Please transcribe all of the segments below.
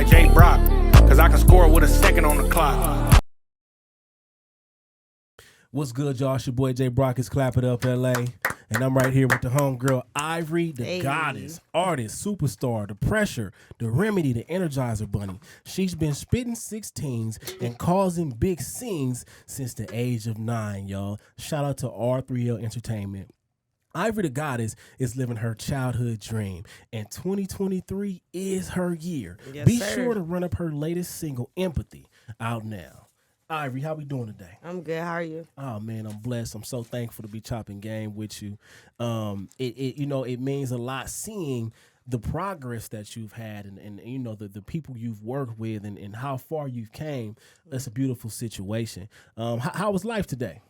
like J.Brock, cause I can score with a second on the clock. What's good, y'all? It's your boy J.Brock. It's Clapitup LA. And I'm right here with the homegirl, Ivery, the goddess, artist, superstar, the pressure, the remedy, the energizer bunny. She's been spitting 16s and causing big scenes since the age of 9, y'all. Shout out to R3L Entertainment. Ivery, the goddess, is living her childhood dream, and 2023 is her year. Yes, Be sir. sure to run up her latest single, Empathy, out now. Ivery, how we doing today? I'm good. How are you? Oh man, I'm blessed. I'm so thankful to be chopping game with you. It means a lot seeing the progress that you've had and you know the people you've worked with and how far you've came. That's a beautiful situation. How was life today?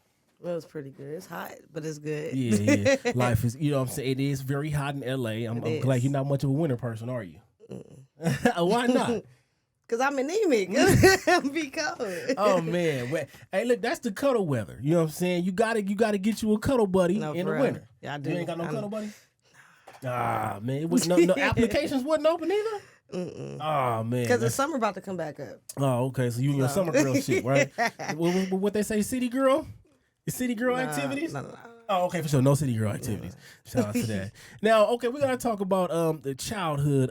Well, it was pretty good. It's hot, but it's good. Yeah. Life is, you know what I'm saying, it is very hot in LA. I'm glad you're not much of a winter person, are you? Why not? Because I'm anemic. Be cold. Oh man. Well, hey, look, that's the cuddle weather. You know what I'm saying? You gotta get you a cuddle buddy in the winter. Yeah, I do. You ain't got no cuddle buddy? Ah, man. It was no applications wasn't open either? Oh man. Because the summer about to come back up. Oh, okay. So you and your summer girl shit, right? what they say, city girl? The city girl activities? No. Oh, okay, for sure. No city girl activities. Shout out to that. Now, okay, we gotta talk about the childhood,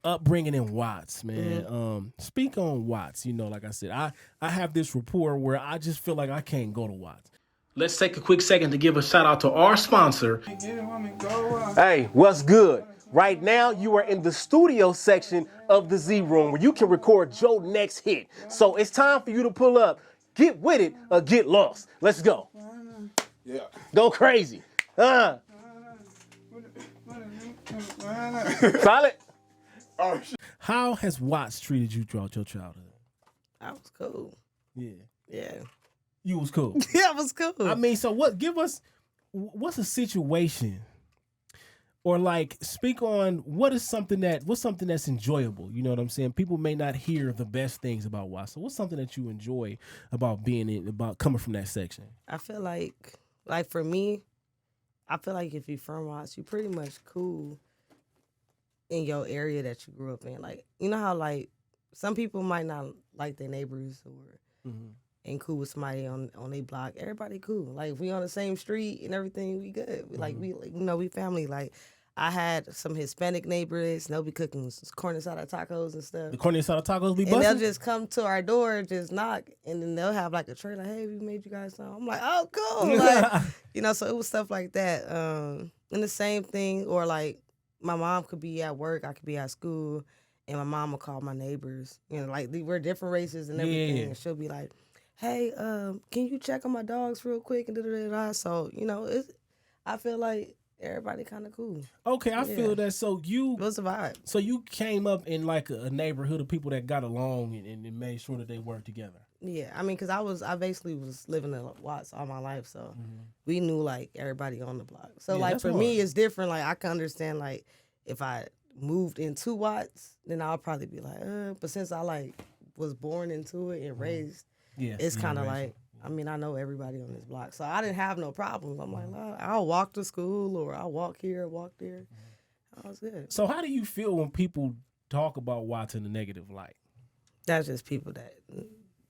upbringing in Watts, man. Speak on Watts. You know, like I said, I have this rapport where I just feel like I can't go to Watts. Let's take a quick second to give a shout out to our sponsor. Hey, what's good? Right now, you are in the studio section of the Z Room where you can record your next hit. So it's time for you to pull up, get with it, or get lost. Let's go. Yeah. Go crazy. Solid. Oh, shit. How has Watts treated you throughout your childhood? I was cool. Yeah. Yeah. You was cool. Yeah, I was cool. I mean, so what's a situation or like speak on what's something that's enjoyable? You know what I'm saying? People may not hear the best things about Watts. So what's something that you enjoy about about coming from that section? I feel like for me, I feel like if you're from Watts, you're pretty much cool in your area that you grew up in. Like, you know how like some people might not like their neighbors or ain't cool with somebody on their block. Everybody cool. Like if we on the same street and everything, we good. We family. Like I had some Hispanic neighbors. They'll be cooking corn asada tacos and stuff. The corn asada tacos be busting? And they'll just come to our door, just knock, and then they'll have like a tray like, hey, we made you guys something. I'm like, oh, cool. Like, so it was stuff like that. And the same thing, or like my mom could be at work, I could be at school, and my mom would call my neighbors. You know, like we're different races and everything. Yeah. And she'll be like, hey, can you check on my dogs real quick? And da-da-da-da. So, I feel like everybody kind of cool. Okay, I feel that. So It was a vibe. So you came up in like a neighborhood of people that got along and made sure that they worked together. Yeah, I mean, because I basically was living in Watts all my life, so we knew like everybody on the block. So Yeah, like that's for hard. me, it's different. Like I can understand like if I moved into Watts, then I'll probably be like, but since I like was born into it and raised, it's kind of like. I mean, I know everybody on this block, so I didn't have no problems. I'm like, I'll walk to school, or I'll walk here, walk there. I was good. So how do you feel when people talk about Watts in a negative light? That's just people that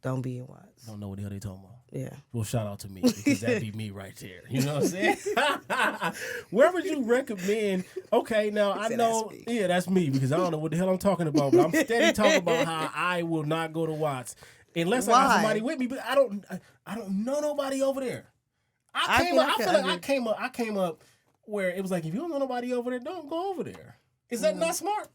don't be in Watts. Don't know what the hell they talking about. Yeah. Well, shout out to me because that'd be me right there. You know what I'm saying? Where would you recommend? Okay, now I know, that's me because I don't know what the hell I'm talking about, but I'm steady talking about how I will not go to Watts. Unless I got somebody with me, but I don't know nobody over there. I came up where it was like, if you don't know nobody over there, don't go over there. Is that not smart?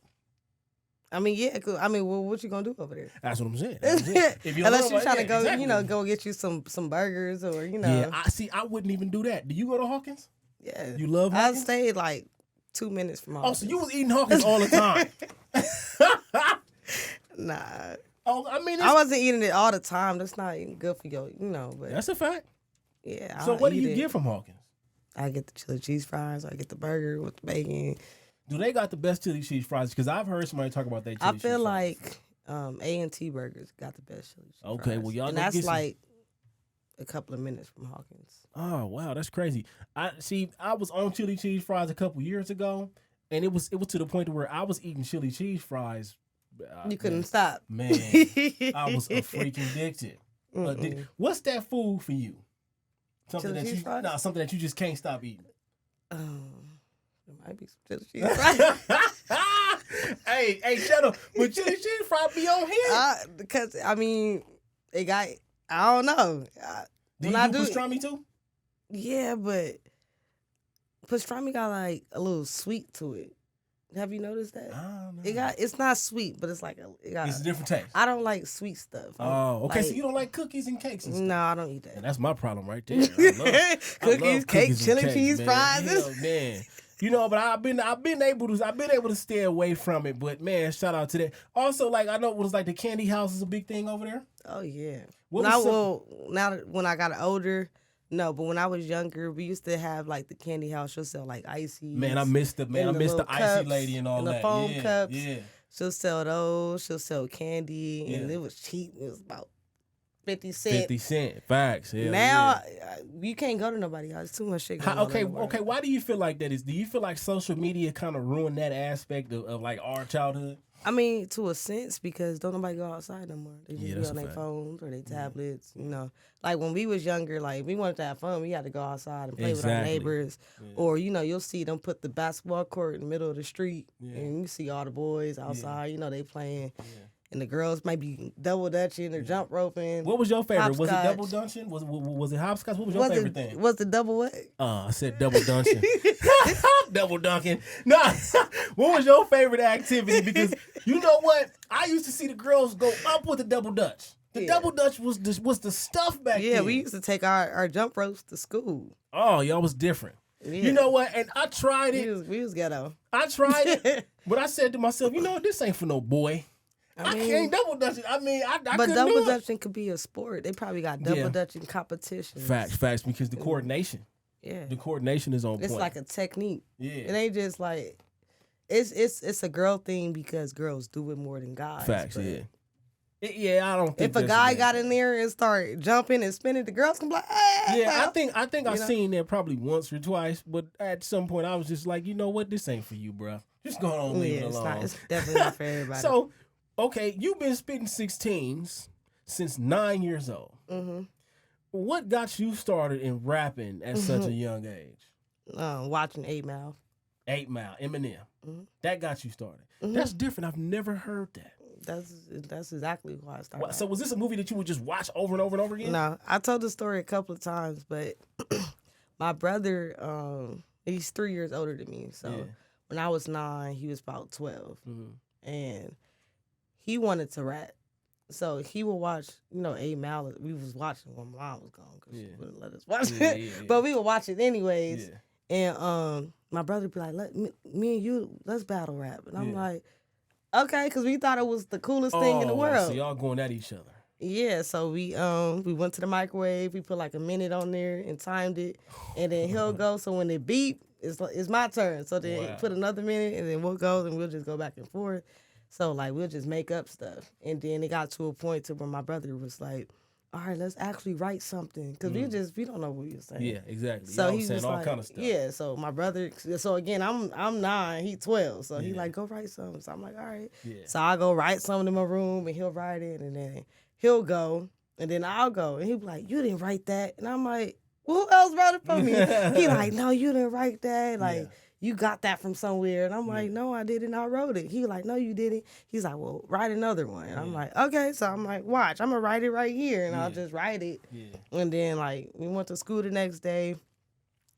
I mean, yeah. I mean, well, what you gonna do over there? That's what I'm saying. If unless you're trying to go, go get you some burgers or Yeah, I wouldn't even do that. Do you go to Hawkins? Yeah. You love Hawkins? I stayed like 2 minutes from Hawkins. Oh, so you was eating Hawkins all the time? Nah. Oh, I mean, I wasn't eating it all the time. That's not even good for you, But that's a fact. Yeah. So what do you get from Hawkins? I get the chili cheese fries. I get the burger with the bacon. Do they got the best chili cheese fries? Because I've heard somebody talk about that. I feel like A&T Burgers got the best chili cheese fries. Okay, well y'all. And that's like a couple of minutes from Hawkins. Oh wow, that's crazy. I was on chili cheese fries a couple years ago, and it was to the point to where I was eating chili cheese fries You couldn't stop. Man, I was a freaking addicted. What's that food for you? Something Chili that cheese you fries? something that you just can't stop eating. It might be some chili cheese fries. hey, shut up. But chili cheese fry be on here. Because I mean, it got. I don't know. Do you do pastrami too? Yeah, but pastrami got like a little sweet to it. Have you noticed that? I don't know. It's not sweet, but it's like It's a different taste. I don't like sweet stuff. Oh, okay. So you don't like cookies and cakes and stuff? No, I don't eat that. And that's my problem right there. I Cookies, love cake, and chili cakes, cheese man. fries. Hell, man. You know, but I've been able to stay away from it. But man, shout out to that. Also, like I know it was like the candy house is a big thing over there. Oh yeah. What Now, was now that when I got older, no, but when I was younger, we used to have like the candy house. She'll sell like icy. Man, I missed the little icy cups, lady and all and that. the foam yeah, cups. yeah. She'll sell those. She'll sell candy, and Yeah. it was cheap. It was about 50 cents. 50 cents. Facts. Hell Now yeah. you can't go to nobody else. It's too much shit going on. Okay. everywhere. Why do you feel like that is? Do you feel like social media kind of ruined that aspect of like our childhood? I mean, to a sense, because don't nobody go outside no more. They just Yeah, be that's on a their fact. phones or their tablets. You know, like when we was younger, like we wanted to have fun, we had to go outside and play with our Exactly. neighbors. Or you'll see them put the basketball court in the middle of the street, Yeah. and you see all the boys outside. They playing, and the girls might be double dutching or jump roping. What was your favorite? Was it Hopscotch. double dunching? Was it hopscotch? What was your favorite thing? Was the double what? I said double dunking. Double dunking. No, what was your favorite activity? Because you know what? I used to see the girls go up with the double dutch. The Yeah. double dutch was the stuff back Yeah, then. we used to take our jump ropes to school. Oh, y'all was different. Yeah. You know what? And I tried it. We was ghetto. I tried it. But I said to myself, you know what? This ain't for no boy. I can't double dutch it. I mean, I But couldn't double do it. dutching could be a sport. They probably got double Yeah. dutching competitions. Facts, because the coordination. Yeah. The coordination is on point. It's like a technique. Yeah. It ain't just like it's a girl thing because girls do it more than guys. Facts, but yeah. I don't think If a that's guy bad got thing. in there and start jumping and spinning, the girls can be like, hey, Yeah, I think I've know? seen that probably once or twice, but at some point I was just like, you know what, this ain't for you, bro. Just go on, leave it it's alone. not. It's definitely not for everybody. So, okay, you've been spitting 16s since 9 years old. Mm-hmm. What got you started in rapping at such a young age? Watching 8 Mile. 8 Mile, Eminem. Mhm. That got you started. Mhm. That's different. I've never heard that. That's exactly why I started. So was this a movie that you would just watch over and over and over again? No, I told the story a couple of times, but my brother, he's 3 years older than me. So Yeah. when I was 9, he was about 12, Mhm. and he wanted to rap. So he would watch, 8 Mile. We was watching when mom was gone because she Yeah. wouldn't let us watch Yeah, it. yeah, yeah. But we would watch it anyways. Yeah. And my brother would be like, me and you, let's battle rap. And I'm Yeah. like, okay, because we thought it was the coolest thing in the world. So y'all going at each other. Yeah, so we went to the microwave. We put like a minute on there and timed it, and then he'll go. So when it beep, it's my turn. So then Wow. put another minute, and then we'll go, and we'll just go back and forth. So like we'll just make up stuff, and then it got to a point to where my brother was like, "All right, let's actually write something," because we don't know what he was saying. Yeah, exactly. So Y'all he saying was all like, kind of stuff. yeah. So my brother, so again, I'm 9, he 12. So he Yeah. like, go write something. So I'm like, all right. Yeah. So I go write something in my room, and he'll write it, and then he'll go, and then I'll go, and he'll be like, you didn't write that, and I'm like, well, who else wrote it for me? He like, no, you didn't write that, like. Yeah. You got that from somewhere. And I'm like, no, I didn't. I wrote it. He like, no, you didn't. He's like, well, write another one. And I'm like, okay. So I'm like, watch. I'm going to write it right here. And I'll just write it. Yeah. And then, like, we went to school the next day.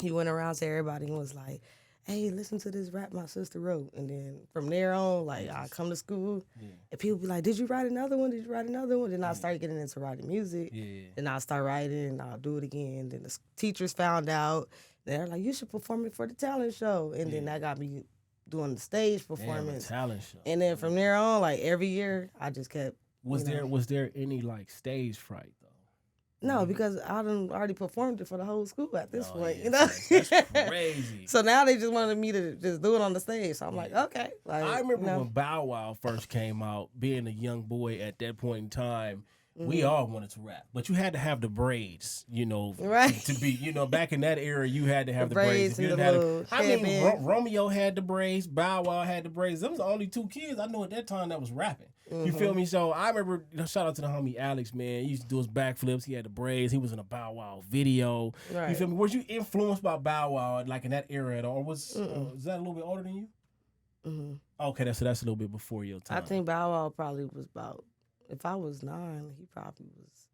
He went around to everybody and was like, hey, listen to this rap my sister wrote. And then from there on, like, I come to school. And people be like, did you write another one? Did you write another one? Then I started getting into writing music. Yeah. Then I start writing, and I'll do it again. Then the teachers found out. They're like, you should perform it for the talent show. And then that got me doing the stage performance. Damn, a talent show. And then from there on, like every year, I just kept. Was there any like stage fright though? No, because I done already performed it for the whole school at this point. Yeah, You know, that's crazy. So now they just wanted me to just do it on the stage. So I'm like, okay. Like, I remember you know. when Bow Wow first came out, being a young boy at that point in time, We all wanted to rap, but you had to have the braids, you know, Right. to be, you know, back in that era, you had to have the braids braids. If you and didn't the have little I mean, headband. Romeo had the braids, Bow Wow had the braids. Them was the only two kids I knew at that time that was rapping. You feel me? So I remember, shout out to the homie Alex, man. He used to do his backflips. He had the braids. He was in a Bow Wow video. You Right. feel me? Was you influenced by Bow Wow, like in that era at all? Is that a little bit older than you? Okay, that's a little bit before your time. I think Bow Wow probably was about, if I was 9, he probably was,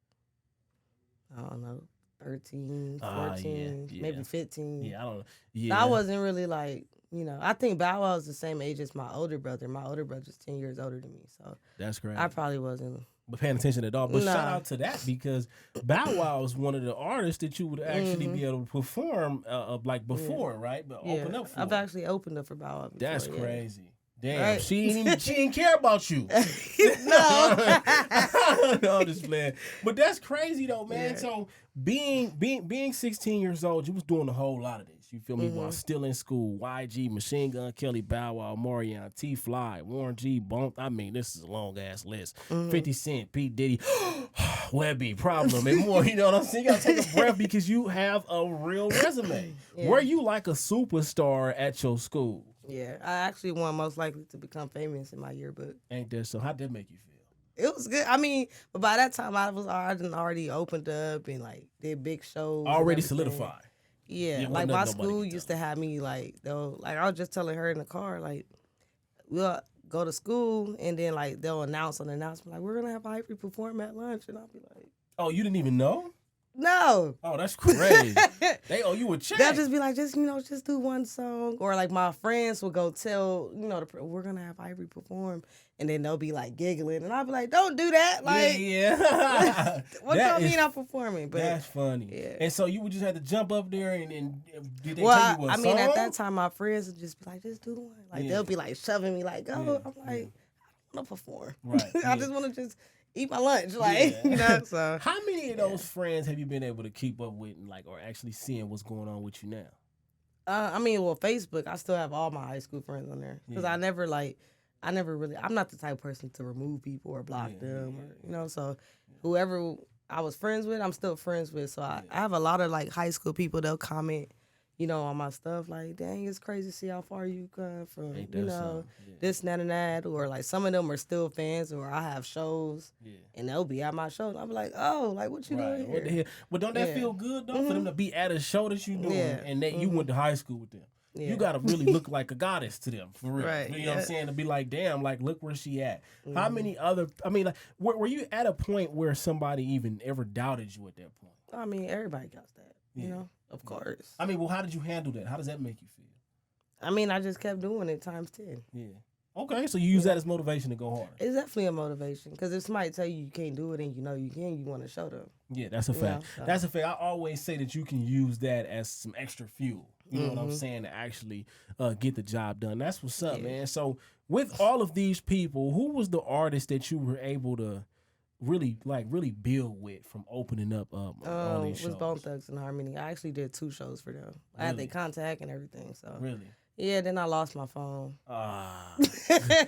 I don't know, 13, 14, maybe 15. Yeah, I don't know. So Yeah, I wasn't really like, you know, I think Bow Wow is the same age as my older brother. My older brother's 10 years older than me. So that's great. I probably wasn't. But paying attention at all. But Nah. shout out to that, because Bow Wow is one of the artists that you would actually be able to perform like before, right? But open up for. I've actually opened up for Bow Wow before. That's yeah. crazy. Damn, Right. she didn't care about you. No. No, I'm just playing. But that's crazy though, man. Yeah. So being 16 years old, you was doing a whole lot of this. You feel me? While still in school, YG, Machine Gun Kelly, Bow Wow, Marion, T Fly, Warren G, Bump. I mean, this is a long ass list. 50 Cent, P Diddy, Webby, Problem, and more. You know what I'm saying? You gotta take a breath because you have a real resume. Were you like a superstar at your school? Yeah, I actually won most likely to become famous in my yearbook. Ain't that so? How'd that make you feel? It was good. I mean, but by that time I done already opened up and like did big shows. and Already everything. solidified. Yeah, Yeah, like wasn't my nothing nobody school could used tell. to have me like they'll like I was just telling her in the car like we'll go to school and then like they'll announce on the announcement like we're gonna have Ivery perform at lunch and I'll be like Oh, you didn't even know? no. Oh, that's crazy. They owe you a check. They'll just be like, just do one song, or like my friends will go tell we're gonna have Ivery perform, and then they'll be like giggling, and I'll be like, don't do that, like, yeah. what That y'all is- mean I'm performing? But That's funny. Yeah. And so you would just have to jump up there and did they well, tell you a I song? mean, at that time, my friends would just be like, just do the one, like Yeah. they'll be like shoving me, like, go. Yeah. I'm like, I don't want to perform. Right, I yeah. just want to just eat my lunch, like, Yeah. So How many of those friends have you been able to keep up with, and like, or actually seeing what's going on with you now? I mean, well, Facebook, I still have all my high school friends on there because Yeah. I never really, I'm not the type of person to remove people or block them, or, so whoever I was friends with, I'm still friends with. So I have a lot of like high school people, they'll comment, on my stuff like, dang, it's crazy to see how far you come from, Ain't that something? Yeah. this, and that, and that. Or like some of them are still fans, or I have shows and they'll be at my show. And I'll be like, oh, like what you doing here? What the hell? But don't that Yeah. feel good though for them to be at a show that you doing Yeah. and that you went to high school with them? Yeah. You gotta really look like a goddess to them, for real. Right, You know what I'm yeah. saying? To be like, damn, like look where she at. How many other? I mean, like, were you at a point where somebody even ever doubted you at that point? I mean, everybody got that, Yeah. of course. I mean, well, how did you handle that? How does that make you feel? I mean, I just kept doing it times 10. Yeah. Okay, so you use that as motivation to go hard. It's definitely a motivation because if somebody tell you can't do it and you can, you want to show them. Yeah, that's a fact. so- That's a fact. I always say that you can use that as some extra fuel. You know what I'm saying? To actually get the job done. That's what's up, man. So with all of these people, who was the artist that you were able to really build with from opening up all these shows? Was Bone Thugs and Harmony. I actually did 2 shows for them. I had Really? their contact and everything. So Really? yeah, then I lost my phone.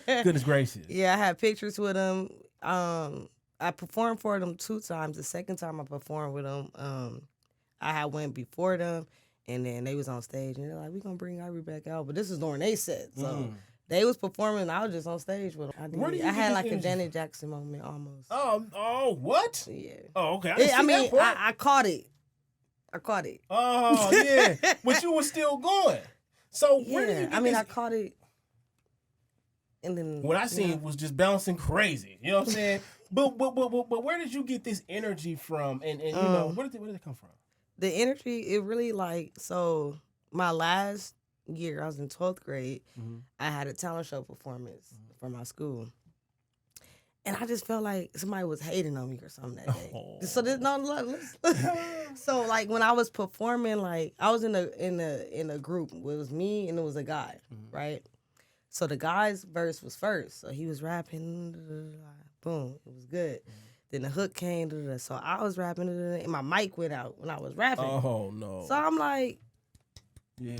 Goodness gracious. Yeah, I had pictures with them. I performed for them 2 times. The second time I performed with them, I had went before them, and then they was on stage, and they're like, "We gonna bring Ivory back out," but this is during they set, so they was performing, and I was just on stage with them. Where do you I get had this like a energy Janet Jackson moment almost. Oh, what? Yeah. Oh, okay. I didn't see mean, that part. I caught it. I caught it. Oh, yeah. But you were still going. So where did you get this? I caught it. And then What I seen was just bouncing crazy. You know what I'm saying? But where did you get this energy from? And you know, where did it come from? The energy, it really so my last year, I was in 12th grade, I had a talent show performance for my school. And I just felt like somebody was hating on me or something that day. So so like when I was performing, like I was in a group. It was me and it was a guy, right? So the guy's verse was first. So he was rapping, boom, it was good. Then the hook came, so I was rapping, and my mic went out when I was rapping. Oh no. So I'm like, Yeah.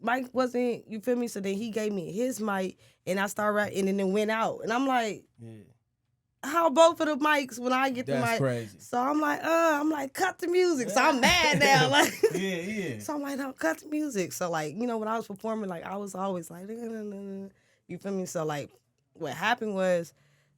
Mike wasn't, you feel me? So then he gave me his mic, and I started rapping, and then it went out. And I'm like, Yeah. how both of the mics when I get the That's mic. crazy. So I'm like, cut the music. So I'm mad now. Like, yeah. so I'm like, no, cut the music. So like, when I was performing, like I was always like, you feel me? So like, what happened was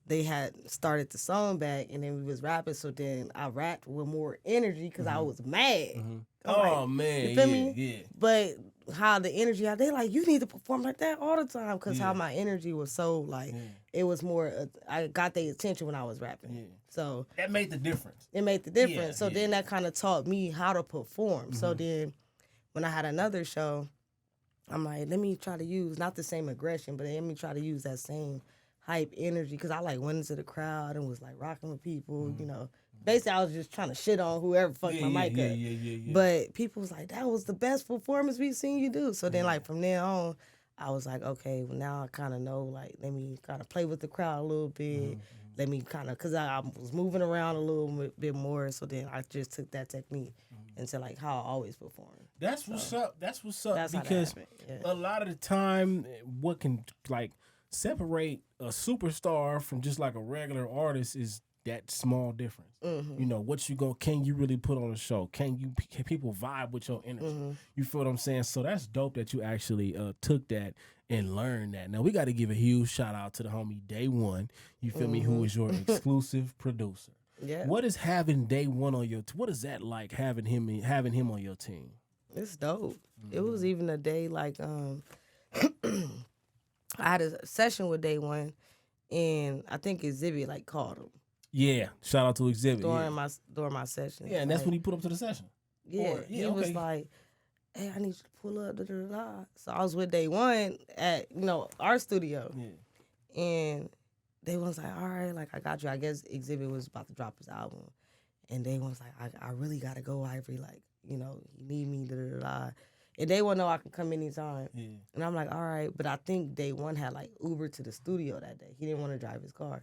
they had started the song back, and then we was rapping. So then I rapped with more energy because I was mad. Oh man, you feel me? Yeah. But how the energy, they like, you need to perform like that all the time, because how my energy was so like, it was more. I got their attention when I was rapping. Yeah. So That made the difference. it made the difference. Yeah, so then that kind of taught me how to perform. So then when I had another show, I'm like, let me try to use not the same aggression, but let me try to use that same hype energy, because I like went into the crowd and was like rocking with people, Basically, I was just trying to shit on whoever fucked my mic up. Yeah. But people was like, that was the best performance we've seen you do. So then, like, from then on, I was like, okay, well, now I kind of know, like, let me kind of play with the crowd a little bit. Let me kind of, because I was moving around a little bit more. So then I just took that technique into, like, how I always perform. That's what's up. That's what's up. That's how that because happened. a lot of the time, what can, like, separate a superstar from just, like, a regular artist is that small difference. Can you really put on a show? Can people vibe with your energy? You feel what I'm saying? So that's dope that you actually took that and learned that. Now we got to give a huge shout out to the homie Day One. You feel me? Who is your exclusive producer? Yeah. What is having Day One on your? What is that like having him on your team? It's dope. It was even a day like I had a session with Day One, and I think Exhibit like called him. Yeah, shout out to Exhibit during my session. Yeah, and that's when he put up to the session. Yeah, he was like, "Hey, I need you to pull up." Da, da, da, da. So I was with Day One at our studio, and Day One's like, "All right, like I got you." I guess Exhibit was about to drop his album, and Day One's like, "I really gotta go, Ivery. Like, you need me." Da, da, da, da. And Day One know I can come anytime. Yeah. And I'm like, all right. But I think Day One had like Uber to the studio that day. He didn't want to drive his car.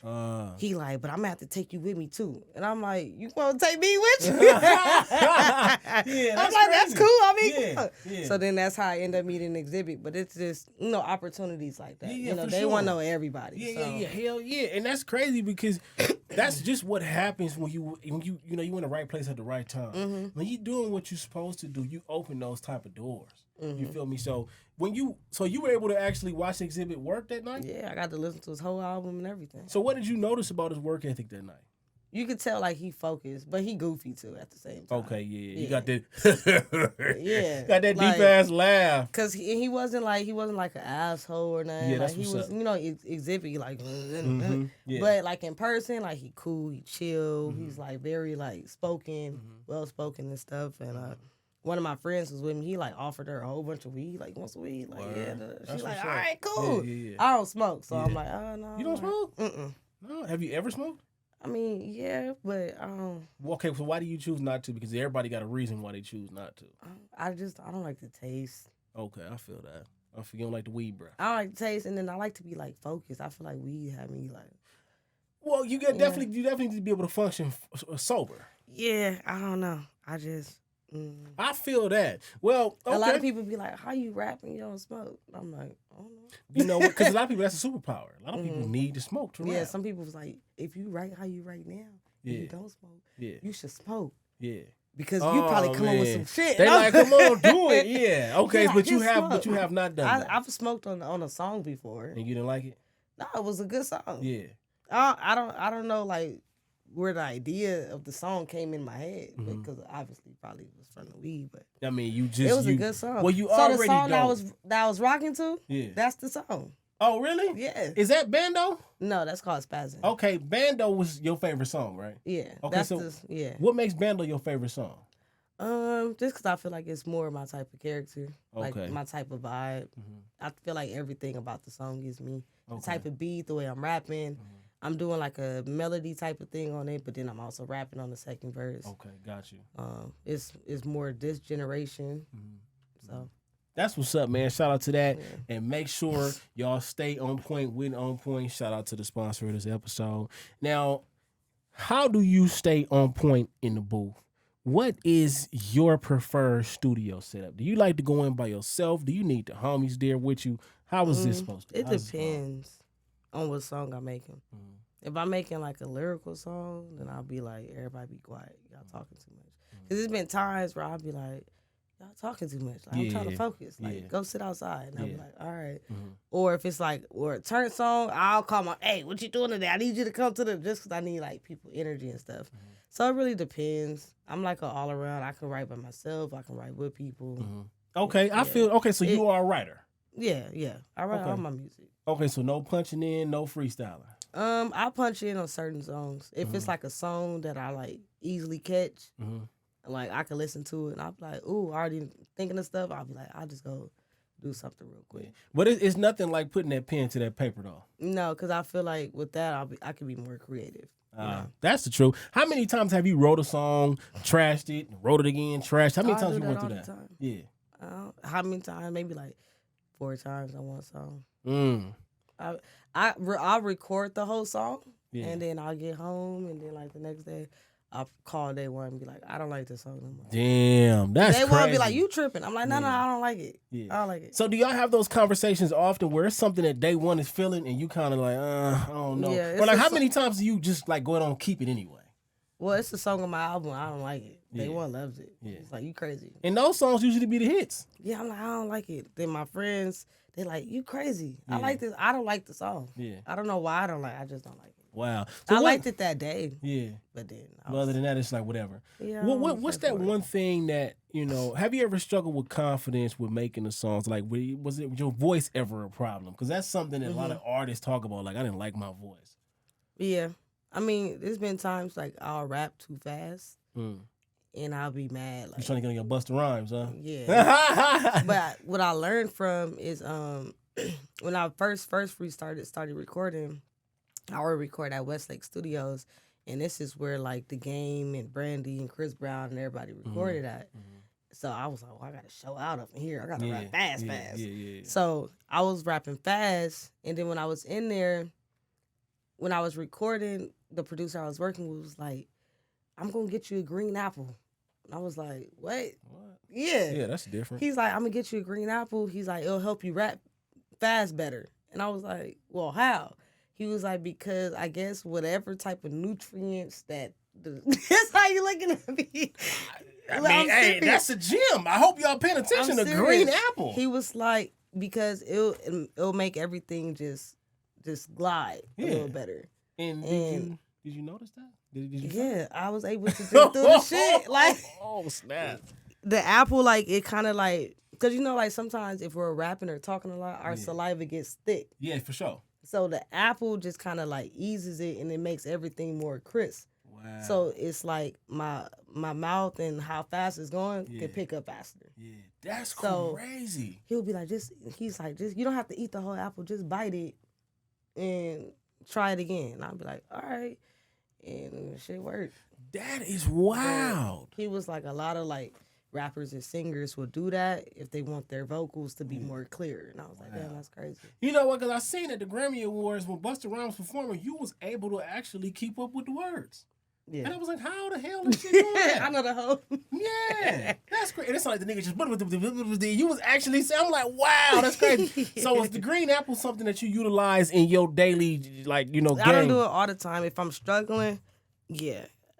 He like, but I'm gonna have to take you with me too. And I'm like, you gonna take me with you? I'm like, crazy. That's cool. I mean, so then that's how I end up meeting Exhibit. But it's just opportunities like that. They want to know everybody. Yeah, hell yeah. And that's crazy because that's just what happens when you in the right place at the right time. When you doing what you're supposed to do, you open those type of doors. You feel me? So you were able to actually watch Exhibit work that night? Yeah, I got to listen to his whole album and everything. So what did you notice about his work ethic that night? You could tell like he focused, but he goofy too at the same time. Okay, yeah. You got that got that like, deep ass laugh. Cause he wasn't like an asshole or nothing. Yeah, that's like, he what's was up. Exhibit like Yeah. but like in person, like he cool, he chill, he's like very like spoken, well spoken and stuff. And one of my friends was with me. He like offered her a whole bunch of weed. Like, wants weed? Like, yeah. She's like, all right, cool. Yeah. I don't smoke, so I'm like, oh no. You don't smoke? Mm-mm. No. Have you ever smoked? I mean, yeah, but I don't. Well, okay, so why do you choose not to? Because everybody got a reason why they choose not to. I don't like the taste. Okay, I feel that. I feel you don't like the weed, bro. I don't like the taste, and then I like to be like focused. I feel like weed had me like. Well, you definitely need to be able to function sober. Yeah, I don't know. I just. I feel that. Well, okay. A lot of people be like, "How you rapping? You don't smoke?" I'm like, "I don't know." You know what? Because a lot of people, that's a superpower. A lot of people need to smoke to rap. Yeah, some people was like, "If you write how you write now, and you don't smoke, you should smoke." Yeah. Because you probably come up with some shit. They like, come on, do it. Yeah. Okay, yeah, but you have not done that. I've smoked on a song before. And you didn't like it? No, it was a good song. Yeah. I don't know like where the idea of the song came in my head, because obviously probably it was from the weed, but I mean, it was a good song. Well, you so already the song know. that I was rocking to, that's the song. Oh, really? Yeah. Is that Bando? No, that's called Spazzing. Okay, Bando was your favorite song, right? Yeah. Okay, what makes Bando your favorite song? Just because I feel like it's more my type of character, like my type of vibe. I feel like everything about the song is me. The type of beat, the way I'm rapping. I'm doing like a melody type of thing on it, but then I'm also rapping on the second verse. Okay, got you. It's more this generation, so. That's what's up, man. Shout out to that. And make sure y'all stay on point, win on point. Shout out to the sponsor of this episode. Now, how do you stay on point in the booth? What is your preferred studio setup? Do you like to go in by yourself? Do you need the homies there with you? How is this supposed to? It depends on what song I'm making. If I'm making like a lyrical song, then I'll be like, everybody be quiet. Y'all talking too much. Because there's been times where I'll be like, y'all talking too much. Like, I'm trying to focus. Like, go sit outside. And I'll be like, all right. Or if it's like, or a turn song, I'll call my, hey, what you doing today? I need you to come to the, just because I need like people energy and stuff. So it really depends. I'm like an all around. I can write by myself. I can write with people. Okay, I feel, okay, so you are a writer. Yeah. I write all my music. Okay, so no punching in, no freestyling. I punch in on certain songs. If it's like a song that I like easily catch, like I can listen to it and I'll be like, ooh, already thinking of stuff. I'll be like, I'll just go do something real quick. But it's nothing like putting that pen to that paper though. No, because I feel like with that I can be more creative. That's the truth. How many times have you wrote a song, trashed it, wrote it again, trashed? How many times you went through that? Time. Yeah. How many times? Maybe like 4 times on one song. I'll record the whole song, and then I'll get home, and then like the next day, I'll call day one and be like, I don't like this song no more. Damn, that's crazy. They won't be like, you tripping. I'm like, no, I don't like it. I don't like it. So do y'all have those conversations often where it's something that day one is feeling and you kind of like, I don't know. Yeah, or like how many times do you just like go ahead and keep it anyway? Well, it's a song on my album. I don't like it. Day one loves it. It's like, you crazy. And those songs usually be the hits. Yeah, I'm like, I don't like it. Then my friends, they like, you crazy. I like this. I don't like the song. Yeah. I don't know why I don't like it. I just don't like it. Wow. So I liked it that day. Yeah. But then. Other than that, it's like whatever. Yeah. What's that one thing that, have you ever struggled with confidence with making the songs? Like, was it your voice ever a problem? Because that's something that a lot of artists talk about. Like, I didn't like my voice. Yeah. I mean, there's been times like I'll rap too fast. And I'll be mad. Like, you trying to get on your Busta Rhymes, huh? Yeah. But what I learned from is when I first started recording, I would record at Westlake Studios, and this is where like The Game and Brandy and Chris Brown and everybody recorded at. So I was like, well, I gotta show out up in here. I gotta rap fast. Yeah. So I was rapping fast, and then when I was in there, when I was recording, the producer I was working with was like, I'm gonna get you a green apple. And I was like, what? Yeah. Yeah, that's different. He's like, I'm gonna get you a green apple. He's like, it'll help you rap fast better. And I was like, well, how? He was like, because I guess whatever type of nutrients that that's how you looking at me. I mean, hey, that's a gem. I hope y'all paying attention to green apple. He was like, because it'll make everything just glide a little better. And did you notice that? Did you I was able to just do the shit. Like, oh, snap. The apple, like, it kind of like, because like sometimes if we're rapping or talking a lot, our saliva gets thick. Yeah, for sure. So the apple just kind of like eases it and it makes everything more crisp. Wow. So it's like my mouth and how fast it's going can pick up faster. Yeah, that's crazy. He'll be like, he's like, you don't have to eat the whole apple, just bite it and try it again. And I'll be like, all right. And shit worked. That is wild. He was like, a lot of like rappers and singers will do that if they want their vocals to be more clear. And I was like, damn, that's crazy. You know what? Because I seen at the Grammy Awards when Busta Rhymes performing, you was able to actually keep up with the words. Yeah. And I was like, how the hell is she doing that? I know the whole. Yeah. That's great. And it's like the nigga just, you was actually saying, I'm like, wow, that's crazy. So is the green apple something that you utilize in your daily, like, game? I don't do it all the time. If I'm struggling,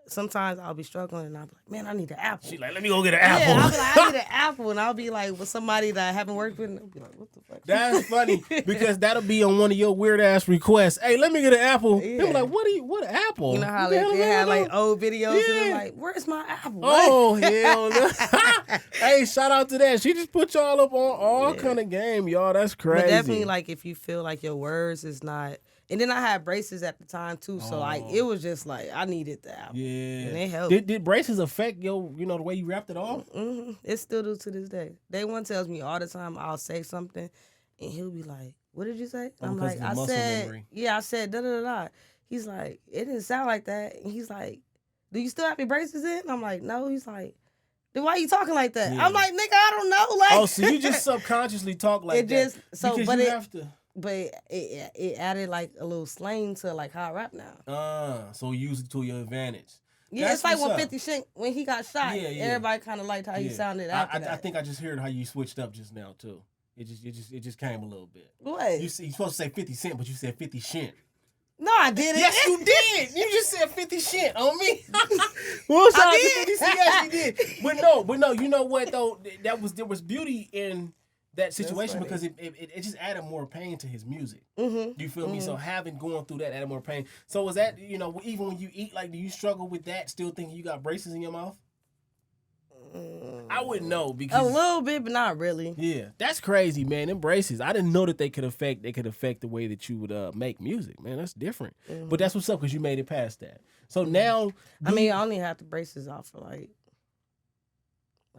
sometimes I'll be struggling and I'll be like, man, I need an apple. She like, let me go get an apple. Yeah, I'll be like, I need an apple. And I'll be like, with somebody that I haven't worked with, and I'll be like, what the fuck? That's funny because that'll be on one of your weird ass requests. Hey, let me get an apple. Yeah. They'll be like, what apple? You know how they have like old videos and they're like, where's my apple? Oh, hell no. Hey, shout out to that. She just put y'all up on all kind of game, y'all. That's crazy. But definitely, like, if you feel like your words is not. And then I had braces at the time too, so like it was just like I needed the apple. Yeah, and it helped. Did braces affect your, the way you wrapped it off? Mm-hmm. It still do to this day. Day one tells me all the time I'll say something, and he'll be like, "What did you say?" I'm like, "I said, memory. I said da da da." He's like, "It didn't sound like that." And he's like, "Do you still have your braces in?" And I'm like, "No." He's like, "Then why are you talking like that?" Yeah. I'm like, "Nigga, I don't know." Like, so you just subconsciously talk like that. Have to. But it added like a little slang to like how I rap now. So use it to your advantage. Yeah, it's like when 50 Cent, when he got shot, everybody kind of liked how he sounded after that. I think I just heard how you switched up just now too. It just came a little bit. What? You're supposed to say 50 Cent, but you said 50 Cent. No, I didn't. Yes, you did. You just said 50 Cent on me. Well, shout out to 50 Cent. Yes, you did. But no, you know what though? There was beauty in that situation because it just added more pain to his music. Mm-hmm. You feel me? So going through that added more pain. So was that, you know, even when you eat, like, do you struggle with that? Still thinking you got braces in your mouth? I wouldn't know because a little bit, but not really. Yeah, that's crazy, man. Them braces, I didn't know that they could affect the way that you would make music, man. That's different. Mm-hmm. But that's what's up because you made it past that. So now, I mean, I only had the braces off for like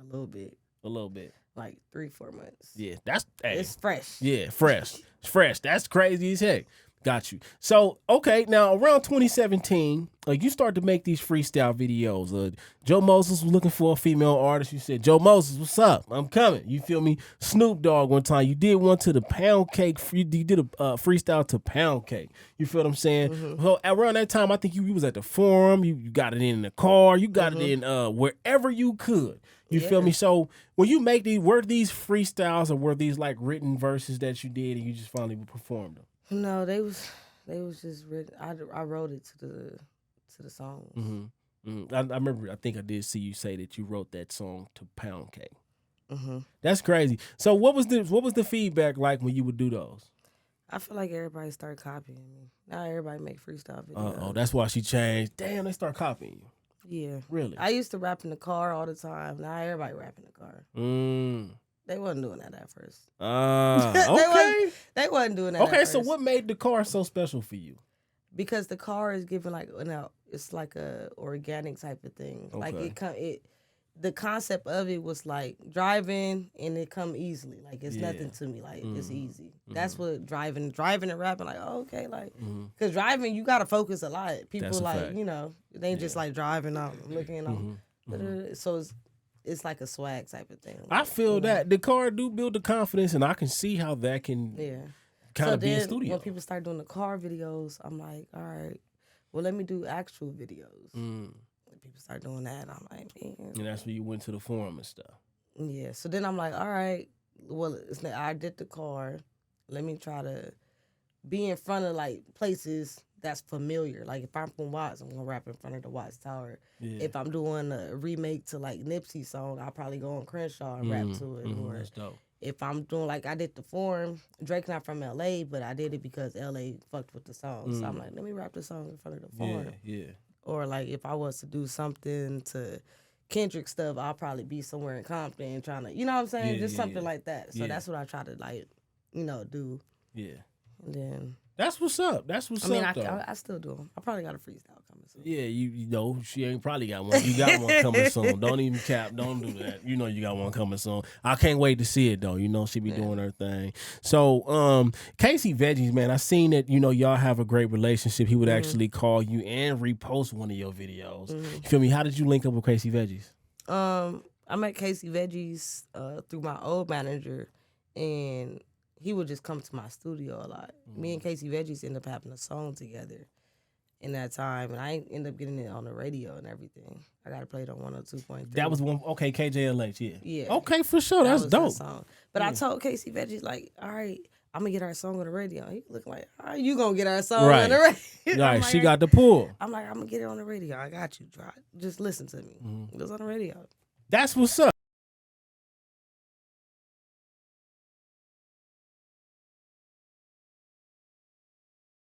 a little bit, like 3-4 months. Yeah, that's It's fresh. Yeah, fresh. It's fresh. That's crazy as heck. Got you. So, okay, now around 2017, you start to make these freestyle videos. Joe Moses was looking for a female artist. You said, Joe Moses, what's up? I'm coming. You feel me? Snoop Dogg one time. You did one to the Pound Cake. You did a freestyle to Pound Cake. You feel what I'm saying? Mm-hmm. So around that time, I think you was at the Forum. You got it in the car. You got it in wherever you could. You feel me? So when you make these, were these freestyles or were these like written verses that you did and you just finally performed them? No, they was just written. I wrote it to the songs. Mm-hmm. Mm-hmm. I remember. I think I did see you say that you wrote that song to Pound Cake. Mm-hmm. That's crazy. So what was the feedback like when you would do those? I feel like everybody started copying me. Now everybody make freestyle videos. Oh, that's why she changed. Damn, they start copying you. Yeah, Really? I used to rap in the car all the time. Now everybody rap in the car. They wasn't doing that at first. Okay. They wasn't doing that. Okay, at so first. what made the car so special for you? Because the car is given like it's like a organic type of thing. Okay. Like the concept of it was like driving and it come easily. Like it's nothing to me. Like it's easy. That's what driving and rapping. Like okay, like because driving you gotta focus a lot. People That's a like fact. they ain't just like driving out looking so it's like a swag type of thing. I feel that the car do build the confidence, and I can see how that can kind of be a studio. When people start doing the car videos, I'm like, all right, well, let me do actual videos. When people start doing that, I'm like, man. And that's when you went to the Forum and stuff. Yeah. So then I'm like, all right, well, I did the car. Let me try to be in front of like places that's familiar. Like if I'm from Watts, I'm gonna rap in front of the Watts Tower. Yeah. If I'm doing a remake to like Nipsey song, I'll probably go on Crenshaw and rap to it. Or That's dope. if I'm doing like I did the Forum, Drake not from LA, but I did it because LA fucked with the song. So I'm like, let me rap the song in front of the Forum. Yeah. Or like if I was to do something to Kendrick stuff, I'll probably be somewhere in Compton trying to, you know what I'm saying? Just something like that. So that's what I try to like, do. Yeah. And then That's what's up. That's what's up, though. I still do them. I probably got a freestyle coming soon. Yeah, you know, she ain't probably got one. You got one coming soon. Don't even cap. Don't do that. You know you got one coming soon. I can't wait to see it, though. You know, she be doing her thing. So, Casey Veggies, man, I seen that, y'all have a great relationship. He would actually call you and repost one of your videos. You feel me? How did you link up with Casey Veggies? I met Casey Veggies through my old manager, and he would just come to my studio a lot. Me and Casey Veggies ended up having a song together in that time, and I ended up getting it on the radio and everything. I got to play it on 102.3. That was one. Okay, KJLH, yeah. Yeah. Okay, for sure. That's was dope. that song. But I told Casey Veggies, like, all right, I'm going to get our song on the radio. He looking like, all right, you going to get our song on the radio. Right, like, she got the pull. I'm like, I'm going to get it on the radio. I got you. Just listen to me. It was on the radio. That's what's up.